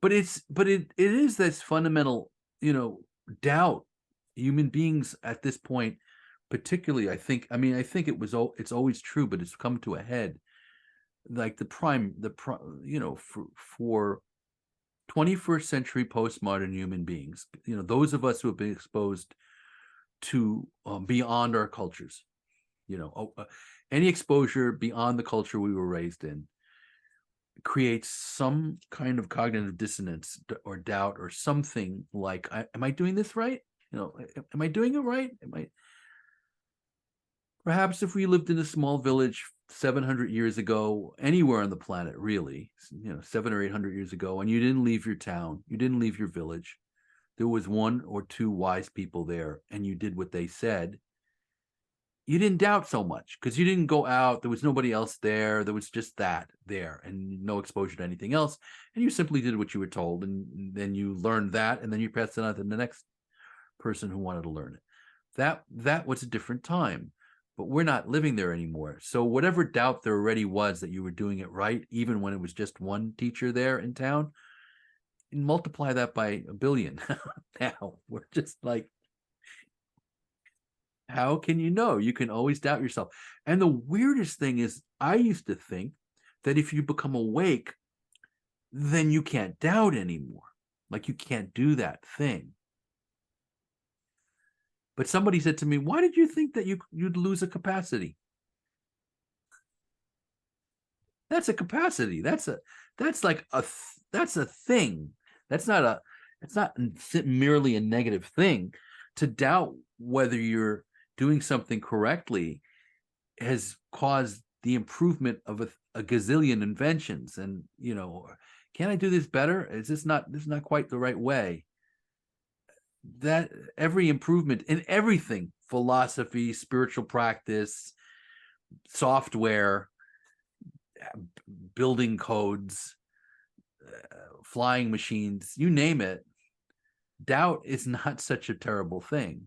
but it is this fundamental, doubt. Human beings at this point, particularly, I think it's always true, but it's come to a head. Like for 21st century postmodern human beings, those of us who have been exposed to beyond our cultures, any exposure beyond the culture we were raised in creates some kind of cognitive dissonance or doubt or something like, am I doing this right? Am I doing it right? Perhaps if we lived in a small village 700 years ago, anywhere on the planet, really, 700 or 800 years ago, and you didn't leave your town, you didn't leave your village, there was one or two wise people there, and you did what they said, you didn't doubt so much because you didn't go out. There was nobody else there. There was just that there and no exposure to anything else. And you simply did what you were told. And then you learned that. And then you passed it on to the next person who wanted to learn it. That was a different time, but we're not living there anymore. So whatever doubt there already was that you were doing it right, even when it was just one teacher there in town, multiply that by a billion. Now we're just like, how can you know? You can always doubt yourself. And the weirdest thing is, I used to think that if you become awake, then you can't doubt anymore. Like you can't do that thing. But somebody said to me, why did you think that you'd lose a capacity? That's a capacity. That's a thing. It's not merely a negative thing. To doubt whether you're doing something correctly has caused the improvement of a gazillion inventions. And, can I do this better? This is not quite the right way. That every improvement in everything, philosophy, spiritual practice, software, building codes, flying machines, you name it, doubt is not such a terrible thing.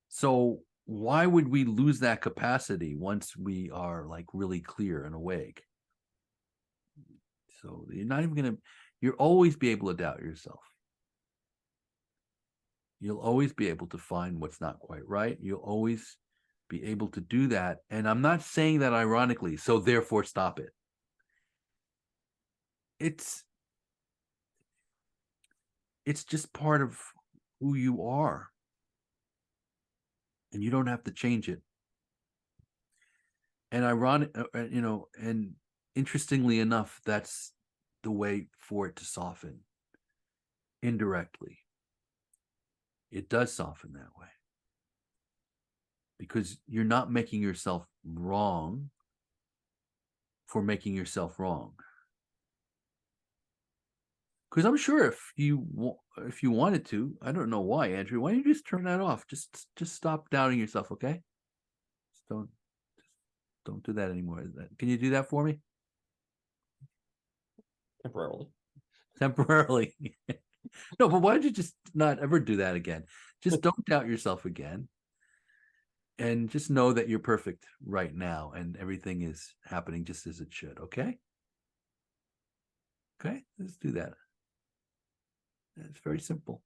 So why would we lose that capacity once we are like really clear and awake? So you'll always be able to doubt yourself. You'll always be able to find what's not quite right. You'll always be able to do that. And I'm not saying that ironically, so therefore stop it. It's just part of who you are. And you don't have to change it. And and interestingly enough, that's the way for it to soften indirectly. It does soften that way because you're not making yourself wrong for making yourself wrong. Because I'm sure if you wanted to, I don't know why, Andrew, why don't you just turn that off? Just stop doubting yourself, okay? Just don't do that anymore. Can you do that for me? Temporarily. No, but why don't you just not ever do that again? Just don't doubt yourself again. And just know that you're perfect right now and everything is happening just as it should, okay? Okay, let's do that. It's very simple.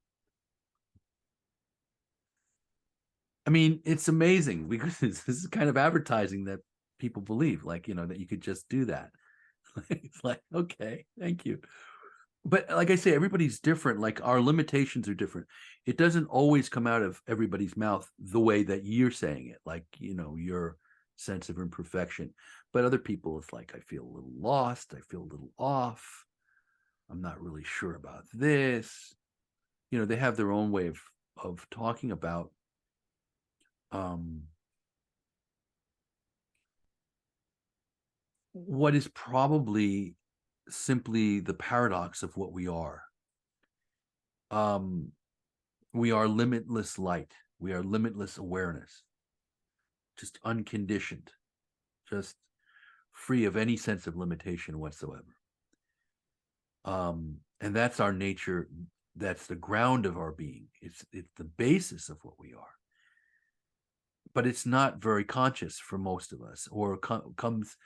I mean, it's amazing because this is kind of advertising that people believe, like, that you could just do that. It's like, okay, thank you. But like I say, everybody's different. Like our limitations are different. It doesn't always come out of everybody's mouth the way that you're saying it, like, your sense of imperfection. But other people, it's like, I feel a little lost. I feel a little off. I'm not really sure about this. They have their own way of talking about what is probably simply the paradox of what we are. We are limitless light. We are limitless awareness, just unconditioned, just free of any sense of limitation whatsoever. And that's our nature. That's the ground of our being. It's the basis of what we are. But it's not very conscious for most of us, or comes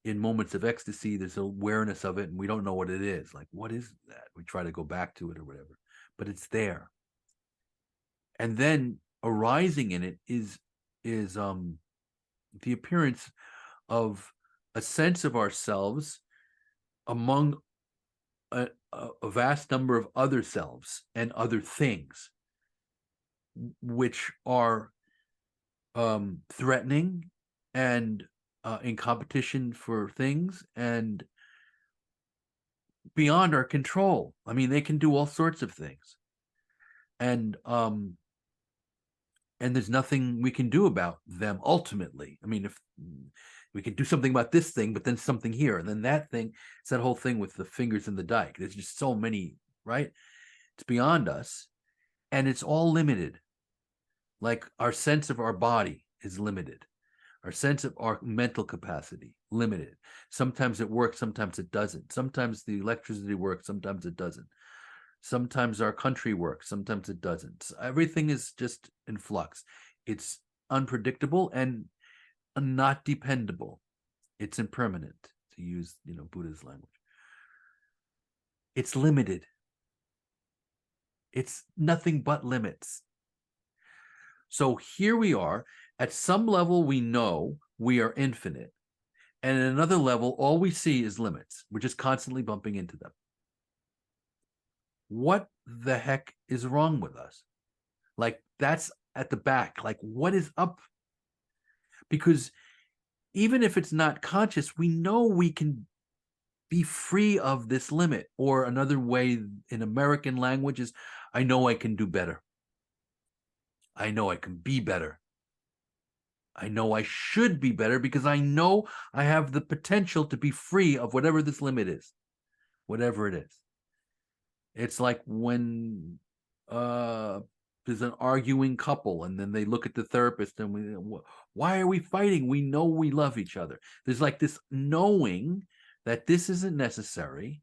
in moments of ecstasy, there's awareness of it, and we don't know what it is. Like, what is that? We try to go back to it or whatever, but it's there. And then arising in it is the appearance of a sense of ourselves among a vast number of other selves and other things, which are threatening and in competition for things and beyond our control. I mean, they can do all sorts of things, and there's nothing we can do about them ultimately. I mean, if we can do something about this thing, but then something here, and then that thing, it's that whole thing with the fingers in the dike. There's just so many, right? It's beyond us, and it's all limited. Like our sense of our body is limited. Our sense of our mental capacity, limited. Sometimes it works, sometimes it doesn't. Sometimes the electricity works, sometimes it doesn't. Sometimes our country works, sometimes it doesn't. So everything is just in flux. It's unpredictable and not dependable. It's impermanent, to use, Buddha's language. It's limited. It's nothing but limits. So here we are. At some level, we know we are infinite. And at another level, all we see is limits. We're just constantly bumping into them. What the heck is wrong with us? Like, that's at the back. Like, what is up? Because even if it's not conscious, we know we can be free of this limit. Or another way in American language is, I know I can do better. I know I can be better. I know I should be better because I know I have the potential to be free of whatever this limit is, whatever it is. It's like when there's an arguing couple and then they look at the therapist and why are we fighting? We know we love each other. There's like this knowing that this isn't necessary,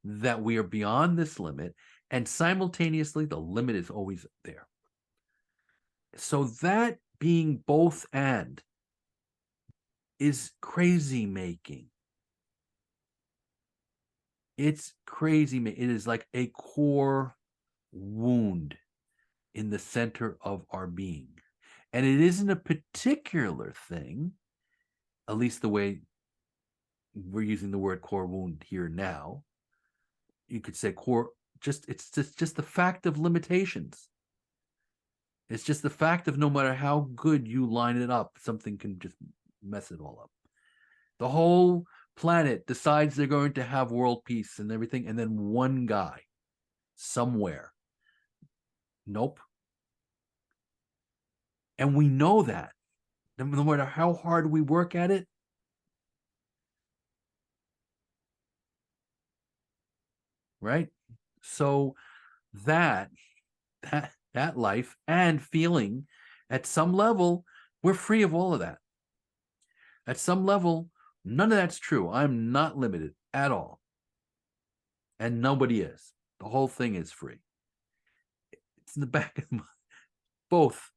that we are beyond this limit, and simultaneously the limit is always there. So that being both and is crazy making. It's crazy. It is like a core wound in the center of our being. And it isn't a particular thing, at least the way we're using the word core wound here now. You could say core, it's just the fact of limitations. It's just the fact of no matter how good you line it up, something can just mess it all up. The whole planet decides they're going to have world peace and everything, and then one guy somewhere, nope. And we know that. No matter how hard we work at it, right? So that life and feeling, at some level, we're free of all of that. At some level, none of that's true. I'm not limited at all. And nobody is. The whole thing is free. It's in the back of my both.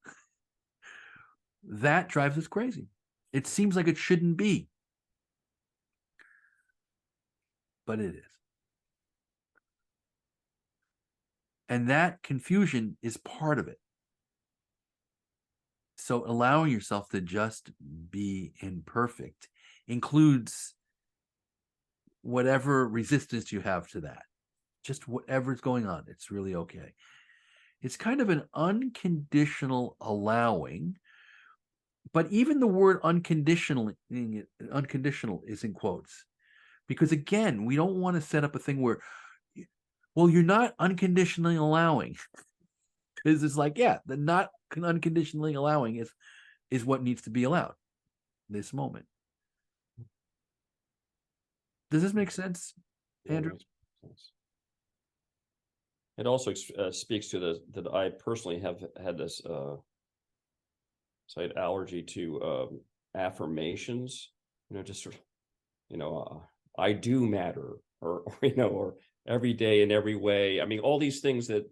That drives us crazy. It seems like it shouldn't be. But it is. And that confusion is part of it. So allowing yourself to just be imperfect includes whatever resistance you have to that. Just whatever's going on, it's really okay. It's kind of an unconditional allowing, but even the word unconditional is in quotes. Because again, we don't want to set up a thing where, well, you're not unconditionally allowing. Because it's like, yeah, the not unconditionally allowing is what needs to be allowed in this moment. Does this make sense, Andrew? Yeah, it also speaks to that I personally have had this slight allergy to affirmations. Just sort of, I do matter, or or every day in every way. I mean, all these things that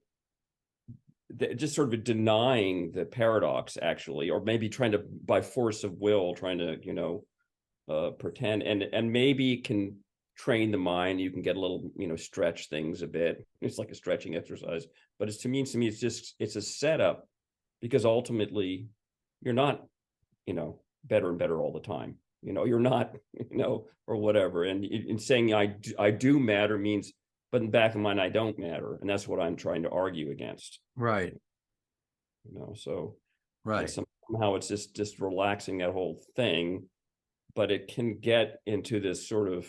just sort of denying the paradox, actually, or maybe trying to, by force of will, trying to pretend, and maybe can train the mind. You can get a little, stretch things a bit. It's like a stretching exercise, but to me, it's a setup, because ultimately you're not, better and better all the time. You're not, or whatever. And in saying I do matter means, but in the back of mind, I don't matter. And that's what I'm trying to argue against. Right. So Right. somehow it's just relaxing that whole thing, but it can get into this sort of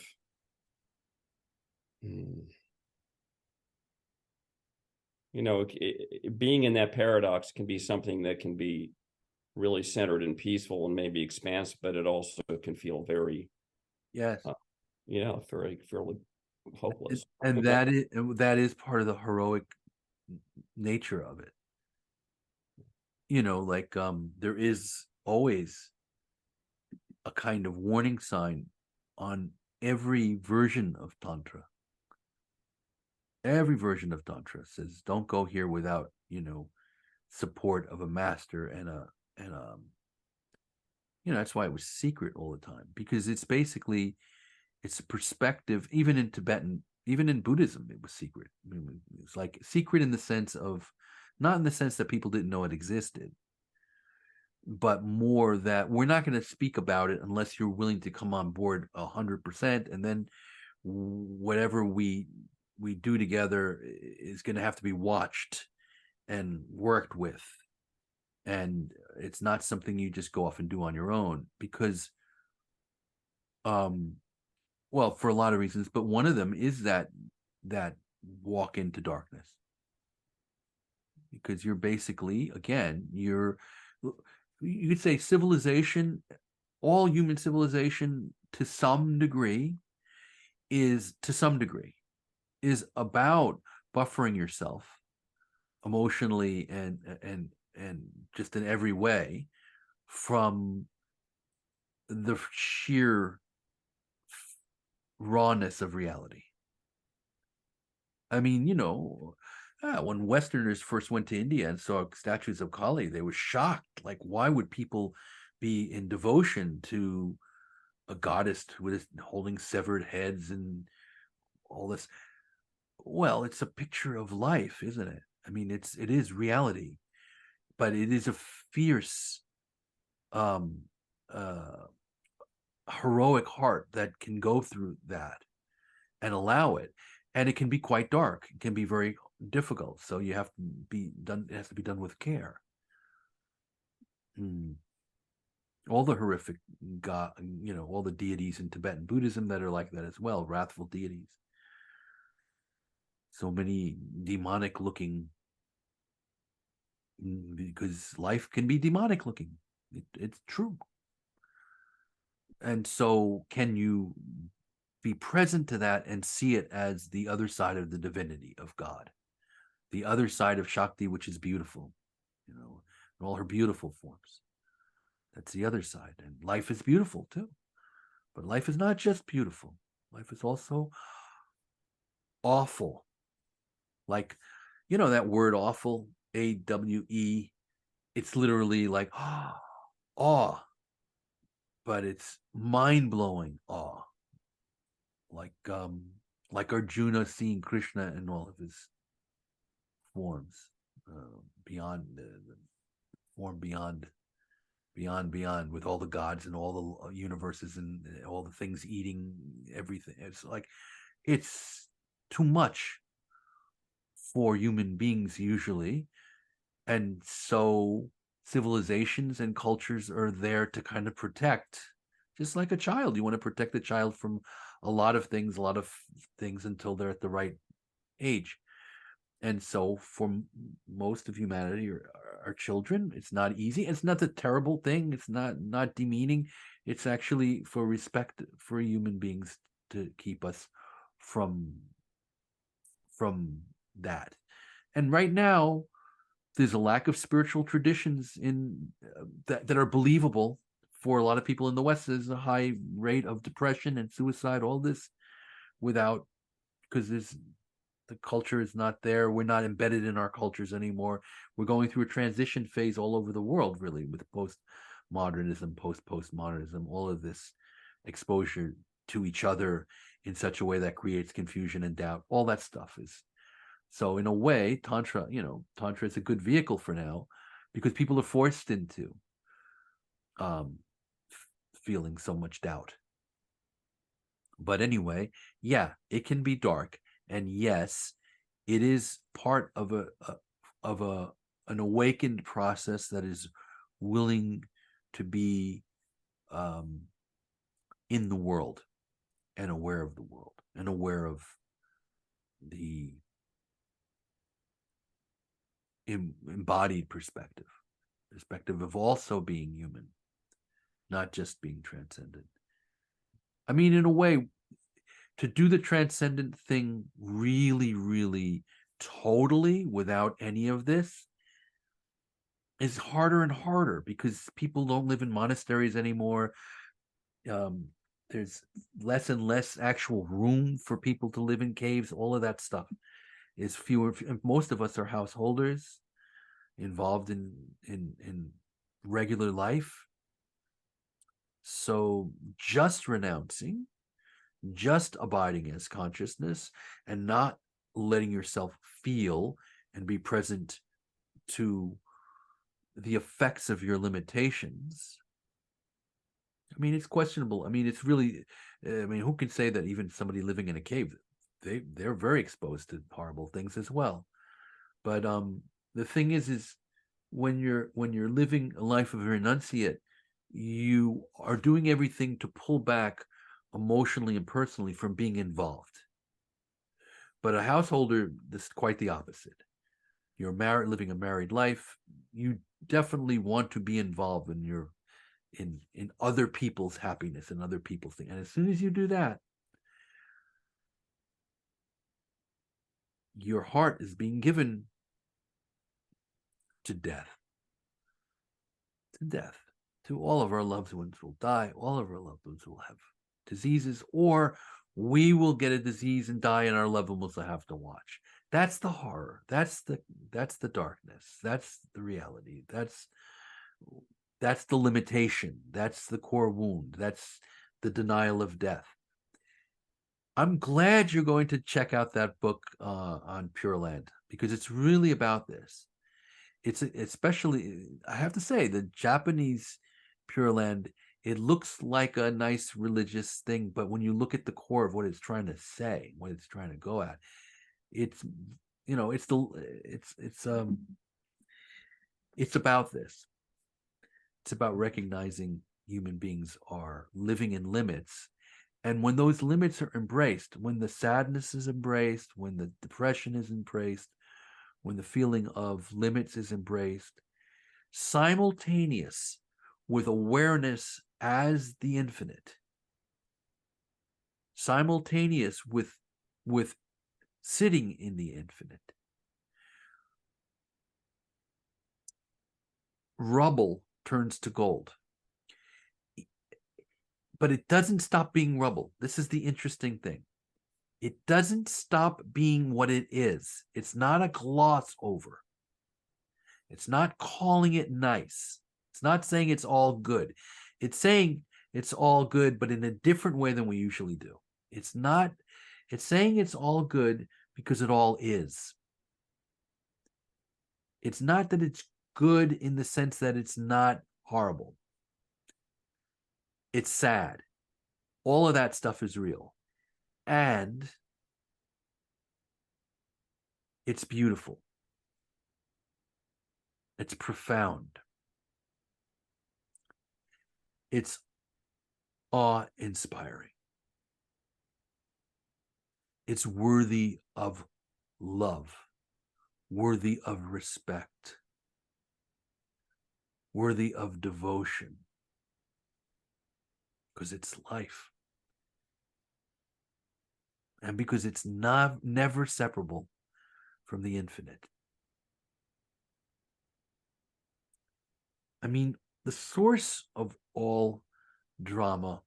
being in that paradox can be something that can be really centered and peaceful and maybe expansive, but it also can feel very, Yes. fairly hopeless. And that is part of the heroic nature of it. Like there is always a kind of warning sign on every version of Tantra. Every version of Tantra says, don't go here without, support of a master and that's why it was secret all the time, because it's a perspective. Even in Tibetan, even in Buddhism, it was secret. I mean, it's like secret in the sense of, not in the sense that people didn't know it existed, but more that we're not going to speak about it unless you're willing to come on board 100%, and then whatever we do together is going to have to be watched and worked with, and it's not something you just go off and do on your own, because well, for a lot of reasons, but one of them is that walk into darkness, because you're basically, again, you could say civilization, all human civilization to some degree is about buffering yourself emotionally and just in every way from the sheer rawness of reality. I mean, when Westerners first went to India and saw statues of Kali, they were shocked. Like, why would people be in devotion to a goddess with holding severed heads and all this? Well, it's a picture of life, isn't it? I mean, it is reality, but it is a fierce, heroic heart that can go through that and allow it. And it can be quite dark. It can be very difficult. So you have to be done. It has to be done with care. All the horrific God, all the deities in Tibetan Buddhism that are like that as well, wrathful deities. So many demonic looking, because life can be demonic looking. It's true. And so can you be present to that and see it as the other side of the divinity of God, the other side of Shakti, which is beautiful, in all her beautiful forms. That's the other side. And life is beautiful too. But life is not just beautiful. Life is also awful. Like, that word awful, AWE, it's literally like awe, but it's mind-blowing awe. Like Arjuna seeing Krishna in all of his forms, beyond the form beyond, with all the gods and all the universes and all the things eating everything. It's like, it's too much for human beings usually, and so civilizations and cultures are there to kind of protect, just like a child. You want to protect the child from a lot of things until they're at the right age. And so for most of humanity, our children, it's not easy. It's not a terrible thing. It's not demeaning. It's actually for respect for human beings, to keep us from that. And right now, there's a lack of spiritual traditions that are believable for a lot of people in the West. There's a high rate of depression and suicide, all this, because the culture is not there. We're not embedded in our cultures anymore. We're going through a transition phase all over the world, really, with postmodernism, postmodernism, all of this exposure to each other in such a way that creates confusion and doubt. All that stuff is. So in a way, Tantra is a good vehicle for now, because people are forced into feeling so much doubt. But anyway, yeah, it can be dark, and yes, it is part of an awakened process that is willing to be in the world and aware of the world and aware of the embodied perspective of also being human, not just being transcendent. I mean, in a way, to do the transcendent thing really, really totally without any of this is harder and harder, because people don't live in monasteries anymore. There's less and less actual room for people to live in caves. All of that stuff is fewer. Most of us are householders involved in regular life. So just renouncing, just abiding as consciousness, and not letting yourself feel and be present to the effects of your limitations. I mean, it's questionable. I mean, it's really, I mean, who can say that even somebody living in a cave, they're very exposed to horrible things as well. But the thing is when you're living a life of a renunciate, you are doing everything to pull back emotionally and personally from being involved. But a householder, this is quite the opposite. You're married, living a married life. You definitely want to be involved in your in other people's happiness and other people's things. And as soon as you do that, your heart is being given to death. To death. To all of our loved ones will die. All of our loved ones will have diseases, or we will get a disease and die, and our loved ones will have to watch. That's the horror. That's the darkness. That's the reality. That's the limitation. That's the core wound. That's the denial of death. I'm glad you're going to check out that book on Pure Land, because it's really about this. It's especially, I have to say, the Japanese Pure Land, it looks like a nice religious thing, but when you look at the core of what it's trying to say, what it's trying to go at, it's it's about this. It's about recognizing human beings are living in limits. And when those limits are embraced, when the sadness is embraced, when the depression is embraced, when the feeling of limits is embraced, simultaneous with awareness as the infinite, simultaneous with sitting in the infinite, rubble turns to gold. But it doesn't stop being rubble. This is the interesting thing. It doesn't stop being what it is. It's not a gloss over. It's not calling it nice. It's not saying it's all good. It's saying it's all good, but in a different way than we usually do. It's saying it's all good because it all is. It's not that it's good in the sense that it's not horrible. It's sad. All of that stuff is real. And it's beautiful. It's profound. It's awe-inspiring. It's worthy of love, worthy of respect, worthy of devotion, because it's life. And because it's never separable from the infinite. I mean, the source of all drama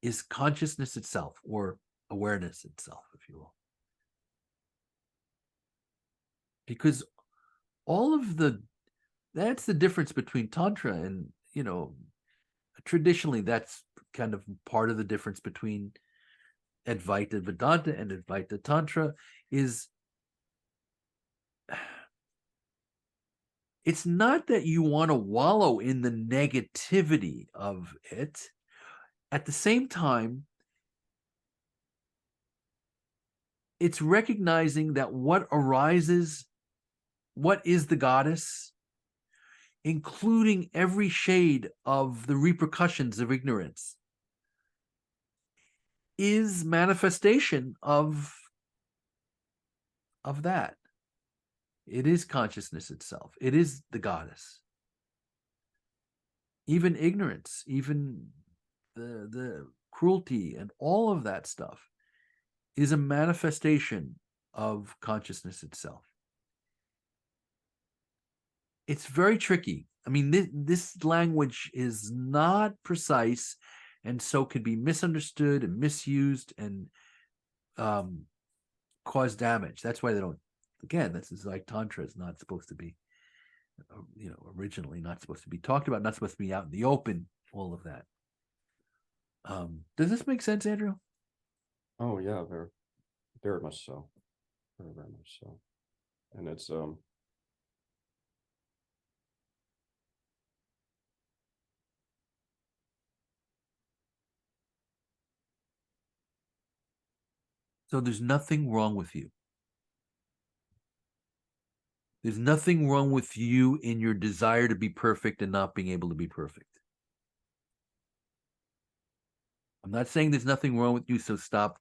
is consciousness itself, or awareness itself, if you will. Because that's the difference between Tantra and, traditionally that's kind of part of the difference between Advaita Vedanta and Advaita Tantra is it's not that you want to wallow in the negativity of it. At the same time, it's recognizing that what arises, what is the goddess, including every shade of the repercussions of ignorance, is manifestation of that. It is consciousness itself. It is the goddess. Even ignorance, even the cruelty and all of that stuff is a manifestation of consciousness itself. It's very tricky. I mean, this language is not precise, and so can be misunderstood and misused and cause damage. That's why they don't. Again, this is like Tantra is not supposed to be, originally not supposed to be talked about, not supposed to be out in the open, all of that. Does this make sense, Andrew? Oh yeah, very, very much so. Very, very much so. And it's So there's nothing wrong with you. There's nothing wrong with you in your desire to be perfect and not being able to be perfect. I'm not saying there's nothing wrong with you, so stop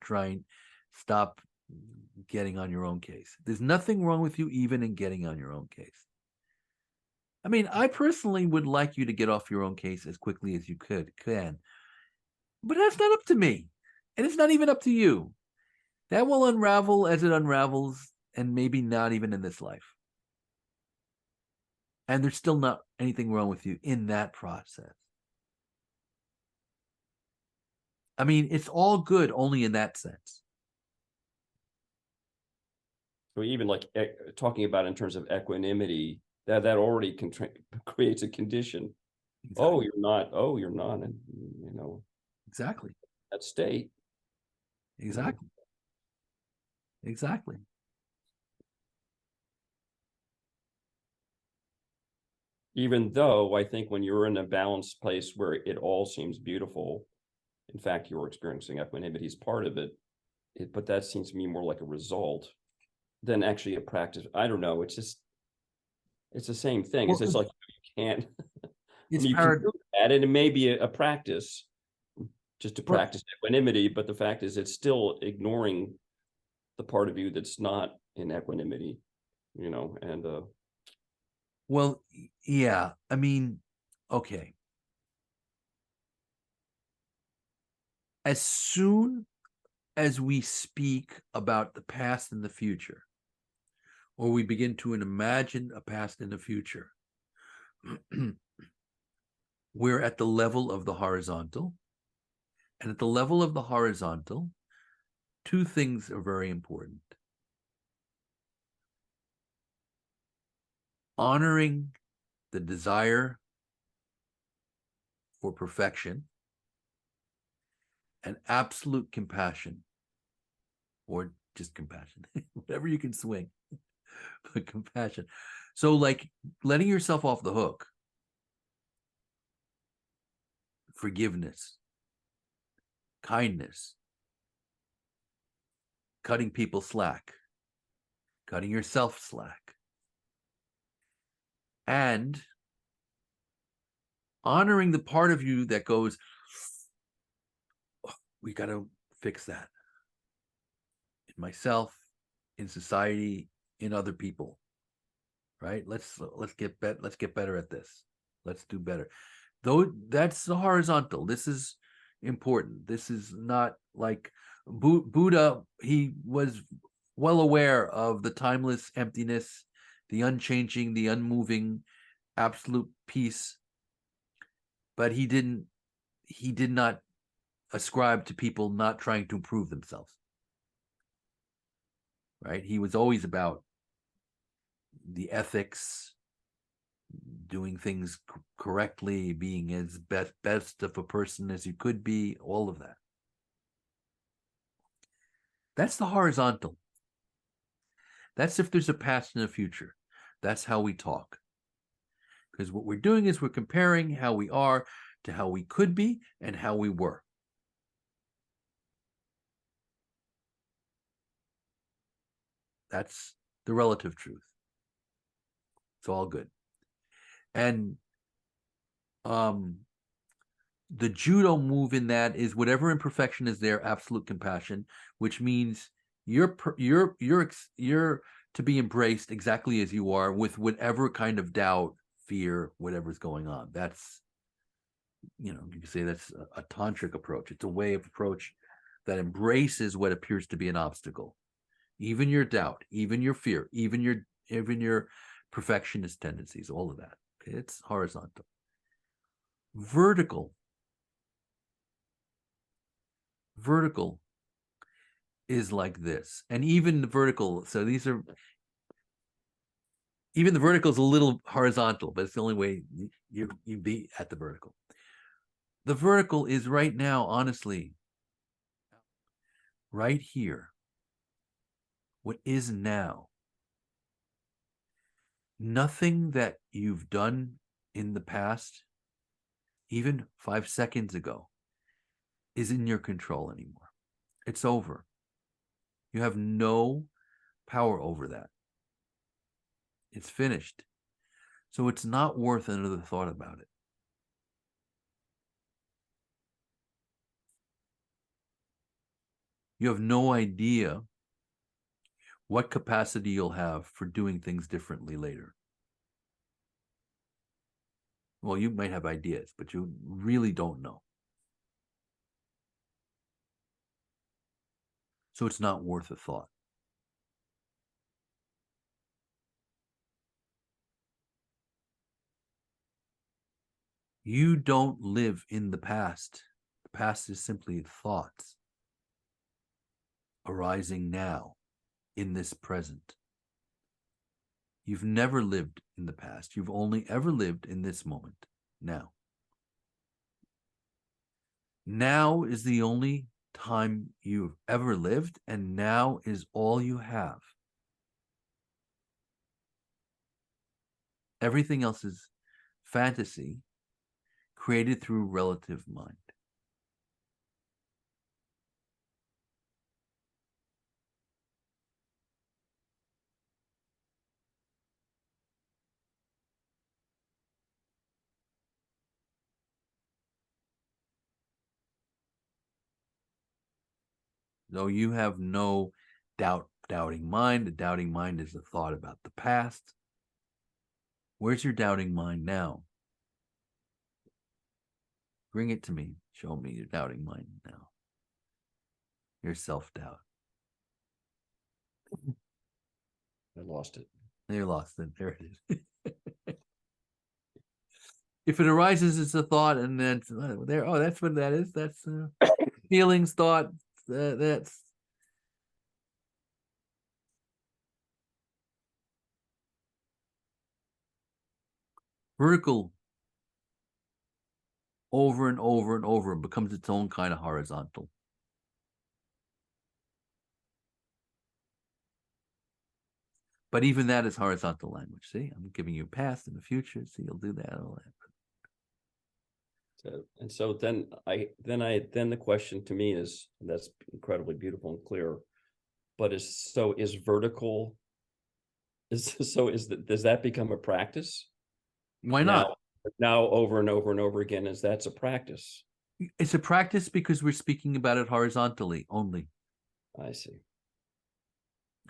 getting on your own case. There's nothing wrong with you even in getting on your own case. I mean, I personally would like you to get off your own case as quickly as you can. But that's not up to me. And it's not even up to you. That will unravel as it unravels, and maybe not even in this life. And there's still not anything wrong with you in that process. I mean, it's all good only in that sense. so even like talking about in terms of equanimity, that already creates a condition. Exactly. Oh, you're not. Oh, you're not. And Exactly. that state. Exactly. Exactly. Even though I think when you're in a balanced place where it all seems beautiful, in fact, you're experiencing equanimity is part of it, but that seems to me more like a result than actually a practice. I don't know. It's the same thing. It's just like you can't. I mean, you can do that, and it may be a practice just to practice equanimity, but the fact is it's still ignoring the part of you that's not in equanimity, and well, yeah, I mean, okay. As soon as we speak about the past and the future, or we begin to imagine a past and a future, we're at the level of the horizontal. And at the level of the horizontal, two things are very important. Honoring the desire for perfection and absolute compassion, or just compassion, whatever you can swing, but compassion. So like letting yourself off the hook, forgiveness, kindness, cutting people slack, cutting yourself slack, and honoring the part of you that goes, oh, we got to fix that in myself, in society, in other people. Right? Let's get better at this. Let's do better. Though that's the horizontal. This is important. This is not like Buddha. He was well aware of the timeless emptiness, the unchanging, the unmoving, absolute peace. But he did not ascribe to people not trying to improve themselves. Right? He was always about the ethics, doing things correctly, being as best of a person as you could be, all of that. That's the horizontal. That's if there's a past and a future. That's how we talk. Because what we're doing is we're comparing how we are to how we could be and how we were. That's the relative truth. It's all good. And the judo move in that is whatever imperfection is there, absolute compassion, which means you're to be embraced exactly as you are, with whatever kind of doubt, fear, whatever's going on. That's, you can say that's a tantric approach. It's a way of approach that embraces what appears to be an obstacle, even your doubt, even your fear, even your perfectionist tendencies, all of that. Okay, it's horizontal. Vertical is like this, and even the vertical. So even the vertical is a little horizontal, but it's the only way you be at the vertical. The vertical is right now, honestly, right here. What is now? Nothing that you've done in the past, even 5 seconds ago, is in your control anymore. It's over. You have no power over that. It's finished. So it's not worth another thought about it. You have no idea what capacity you'll have for doing things differently later. Well, you might have ideas, but you really don't know. So it's not worth a thought. You don't live in the past. The past is simply thoughts arising now in this present. You've never lived in the past. You've only ever lived in this moment, now. Now is the only time you've ever lived, and now is all you have. Everything else is fantasy created through relative mind. Though you have no doubting mind. The doubting mind is a thought about the past. Where's your doubting mind now? Bring it to me. Show me your doubting mind now. Your self-doubt. I lost it. You lost it. There it is. If it arises as a thought, and then there, oh, that's what that is. That's feelings, thought. That's vertical. Over and over and over, it becomes its own kind of horizontal. But even that is horizontal language. See, I'm giving you past and the future. See, you'll do that. All that. So, and so then the question to me is, and that's incredibly beautiful and clear, but is vertical, does that become a practice? Why not? Now over and over and over again, that's a practice. It's a practice because we're speaking about it horizontally only. I see.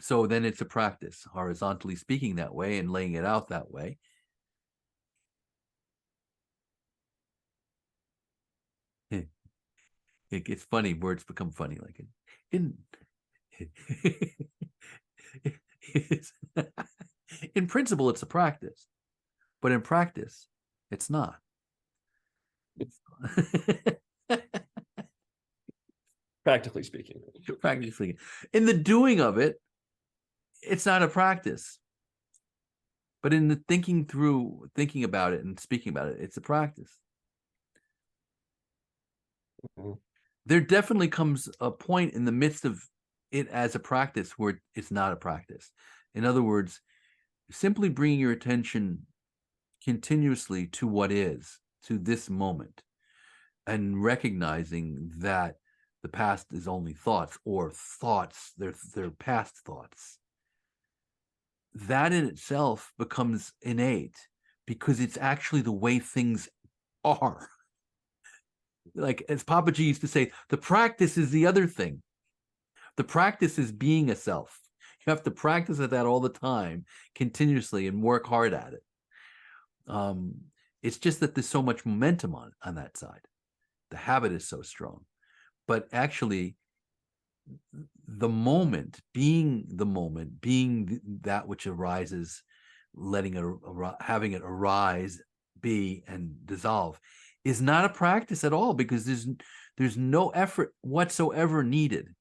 So then it's a practice, horizontally speaking that way and laying it out that way. It's funny. Words become funny. Like in principle, it's a practice, but in practice, it's not. Practically speaking. Practically speaking. In the doing of it, it's not a practice. But in the thinking about it and speaking about it, it's a practice. Mhm. There definitely comes a point in the midst of it as a practice where it's not a practice. In other words, simply bringing your attention continuously to what is, to this moment, and recognizing that the past is only thoughts, or thoughts, they're past thoughts. That in itself becomes innate because it's actually the way things are. Like, as Papaji used to say, the practice is the other thing. The practice is being a self. You have to practice at that all the time, continuously, and work hard at it. It's just that there's so much momentum on that side. The habit is so strong. But actually, the moment, being that which arises, letting it, having it arise, be, and dissolve, is not a practice at all, because there's no effort whatsoever needed.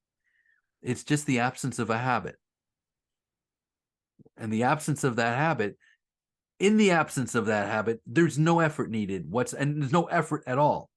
It's just the absence of a habit. And the absence of that habit, in the absence of that habit, there's no effort needed. And there's no effort at all.